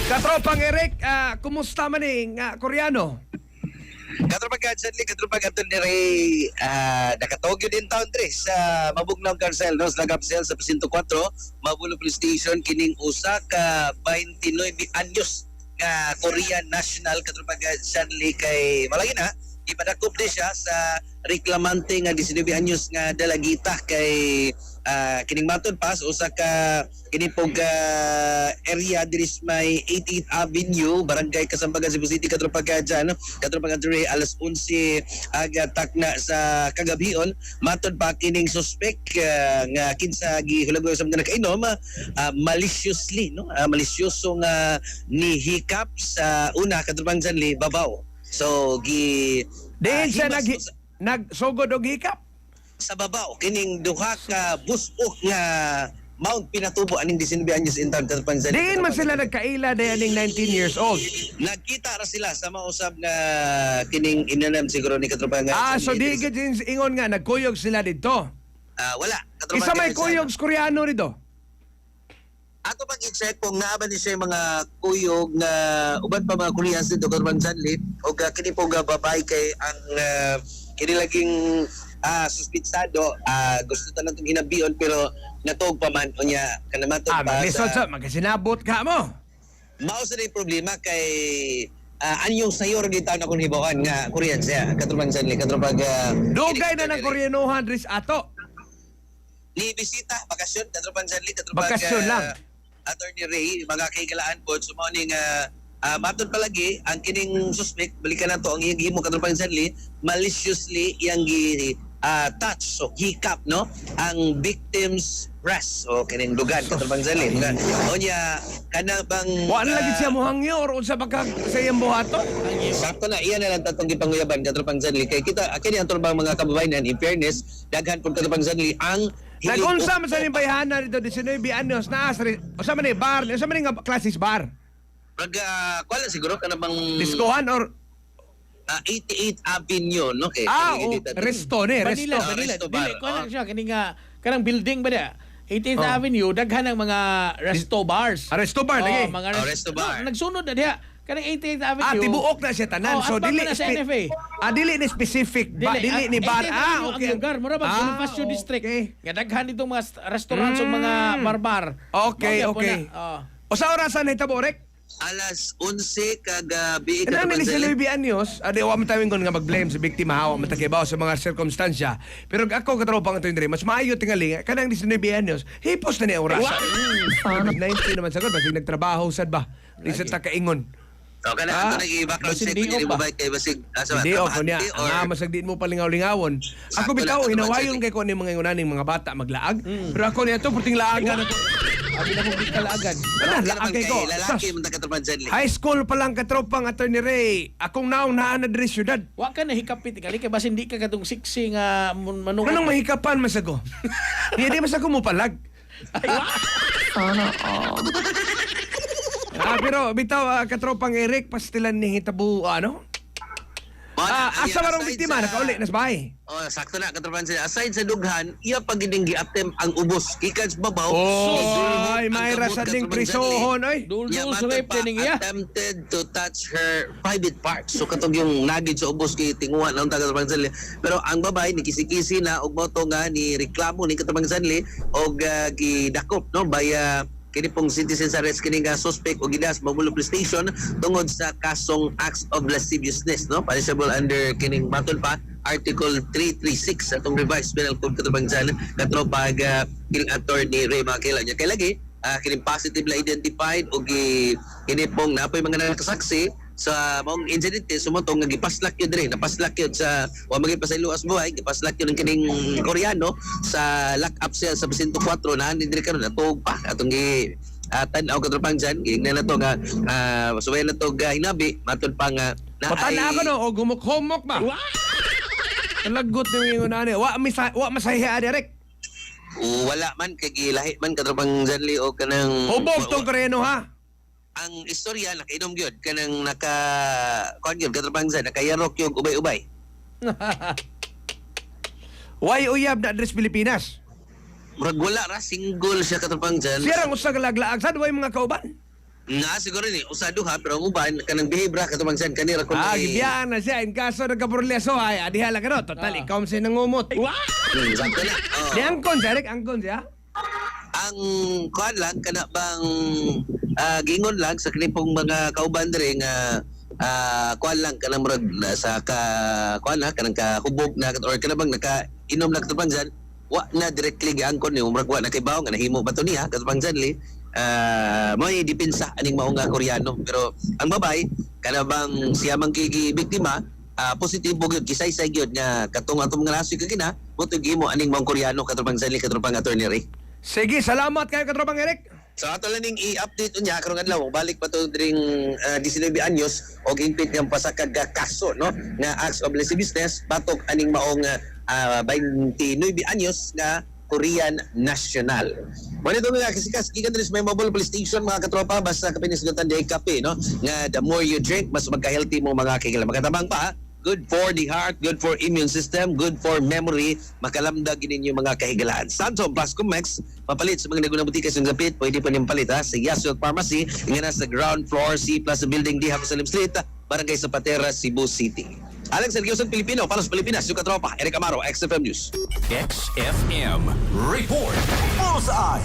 Katropang Eric, kumusta man Koreano? Katropang Gadsanli, katropang Anton ni Ray, nakatogyo din taon tres sa Mabugnaw Carcel, no? Sa Lagapsel sa Presinto 4, Mabulo Police Station, kining usa ka 29 anyos nga Korean national katropang Gadsanli kay malagi na, ipadakop din siya sa reklamante nga 19 anyos nga dalagita kay kining matod pa sa usa ka kini pog area diri sa may 88th Avenue, Barangay Kasambagan, Cebu City, Katropagadjan, Katropagadre, alas 11 aga takna sa kagabion. Matod pa kining suspect nga kinsa gihulagoy sa mga nakainom, maliciously, no? Malisyoso nga nihikap sa una Katropagadjan babaw. So Diin siya nagsugod og hikap. sa babaw kining duha ka busok nga Mount Pinatubo aning 19 anyos in town Katropagadjan. Diin man sila nagkaila dayaning 19 years old. Nagkita ra sila sa mausab nga kining inanam siguro ni Katropagadjan. So di gid ingon nga nagkuyog sila dito. Wala. Isa may kuyog Koreano dito. Ato pang i-check kung naaban ni siya yung mga kuyog na uban pa mga Koreans dito Katropagadjan o kini po babae kay ang kinilaging suspitsado, gusto ta lang itong hinabion pero natog pa man o niya kanamatog pa Lisod sa magkasinabot ka mo. mao sa yung problema kay anyong sayor di taon akong hibawan nga Korean siya Katropagadjan Dugay na ng Koreanuhan ris ato. ni bisita bakasyon Katropagadjan Bakasyon lang. Attorney Ray mga kaigalaan po sumawning matod palagi ang kining suspect balikan na to ang iyang gihimo Katropagadjan maliciously iyang touch so hikap no ang victim's breast o kining dugan Katropagadjan o niya kana bang Wala lagi siya muhangyo or unsa baka sa iyang buhaton. sakto na iyan na lang tatong gipanguyaban Katropagadjan kay kita kini ang turbang mga kababayan in fairness daghan pud Katropagadjan ang Nagunsa man sa ning bayhana dito 19 anyos na asri. Unsa man ni bar, unsa man nga klasis bar? Kuala siguro kana bang Diskohan or 88th Avenue no kay resto ni, resto. Manila. resto bar. Dili ko na siya kini nga kanang building ba dia? 18th Avenue daghan ang mga resto bars. Resto bar lagi. Mga resto bar. Nagsunod na diha kanang 18th Avenue. Tibuok na siya tanan. So dili na sa NFA. dili ni specific ba dili ni bar. 18th Avenue Okay. ang lugar mura ba Bonifacio District. Okay. Nga daghan itong mga restaurants ug mga bar-bar. Okay, Mao gyud po okay. na. O sa orasan na hitabo rek? alas 11 kagabi Ano ni si Louis Anyos, wa man tawing nga mag-blame sa biktima, wa man takibaw sa mga sirkumstansya. Pero ako katropang ito yung mas maayo tingali kanang ni si Louis Anyos, hipos na ni ang orasan. 19 naman sagod, basig nagtrabaho sad ba? Isa ta kaingon. O kana ato nag-i-background check Basig niya di-off ba? ibabay kay basig Hindi o kunya, ang masagdiin mo palingaw-lingawon. Ako Sakto bitaw lang, hinawayon kay ko ni mga ngunaning mga bata maglaag. Pero ako niya to puting laagan ako. Abi na mo kalaagan. Laag kay ko. lalaki Sus. man Katropagadjan High school pa lang katropang Attorney Ray. Akong naong naan na diri syudad. Wa ka na hikapit gali kay basi hindi ka katong siksi nga manung. Anong mahikapan masago? Hindi masago mo palag. Pero bitaw katropang Eric pastilan ni hitabo ano? Asa marong biktima nakauli nas bahay. Sakto na Katropagadjan aside sa dughan iya pag giding gi-attempt ang ubos gikan sa babaw Ay, may rasa ding prisohon oy. Dul-dul sa rape ning iya. attempted to touch her private parts. So katong yung nagid sa ubos kay tinguha na unta Katropagadjan. Pero ang babae ni kisi-kisi na og moto nga ni reklamo ni Katropagadjan og gidakop no by kini pong citizens arrest kini nga suspect o gidas Mabulo Police Station tungod sa kasong acts of lasciviousness no punishable under kining matod pa Article 336 atong revised penal code Katropagadjan katropag kining attorney Ray Makela niya kay lagi kining positively identified o kini pong napoy mga nakasaksi sa mong incident sumutong nga gipaslak yun dire napaslak yun sa wa maging pasaylo as buhay gipaslak yun ng kining Koreano sa lock up cell sa Presinto 4 na dire karon natog pa atong gi tan-aw Katropagadjan gingnan na to nga suway na to hinabi matod pa nga Patana ako no o gumuk-humok ba? Lagot ni yung nani. Wa masahiha direk. wala man kay gilahi man Katropagadjan o kanang Hubog tong Koreano ha. ang istorya nakainom gyud kanang kon gyud Katropagadjan nakayarok yung ubay-ubay. Why uyab na address Pilipinas? Murag wala ra single siya Katropagadjan. Siya rang usa ka laglaag sad way mga kauban. Nga siguro ni usa duha pero ang uban kanang behibra katong san kanira kun Gibiyaan na siya. In kaso nagkaporleso, ay, adihala ka no. Total, ikaw mo siya nangumot. sakto na. Di angkon siya, Rick. Angkon siya. Ang kuan lang kana bang gingon lang sa kanipong mga kauban diri nga kuan lang kanang murag sa kuan na kanang kahubog na or kana bang nakainom na katong dyan wa na directly giangkon ni murag wa na kay bawo nga nahimo ba to niya katong dyan li may depensa aning mao nga Koreano pero ang babay kana bang siya man kay biktima positibo gyud kisaysay gyud nga katong atong mga nasoy kagina mo gimo aning mao Koreano katong dyan li katong attorney Ray. Sige, salamat kayo, katropang Eric. So ato lang ning i-update unya karong adlaw balik pa to dring 19 anyos og impit nga pasakag nga kaso no nga acts of illicit business batok aning maong 29 anyos nga Korean national. Wala ito nga kasi gikan diri sa may mobile police station mga katropa basta kapinisgutan di kape no nga the more you drink mas magka-healthy mo mga kailan makatabang pa good for the heart, good for immune system, good for memory, makalamdag ninyo mga kahigalaan. Santo Plus Comex, papalit sa mga nagunang butika sa gapit, pwede pa niyong palit sa Yasut Pharmacy, nga nasa ground floor, C Plus Building, Diha Salim Street, Barangay Zapatera, Cebu City. Alex Sergioson Pilipino, para sa Pilipinas, yung katropa, Eric Amaro, XFM News. XFM Report. Bullseye.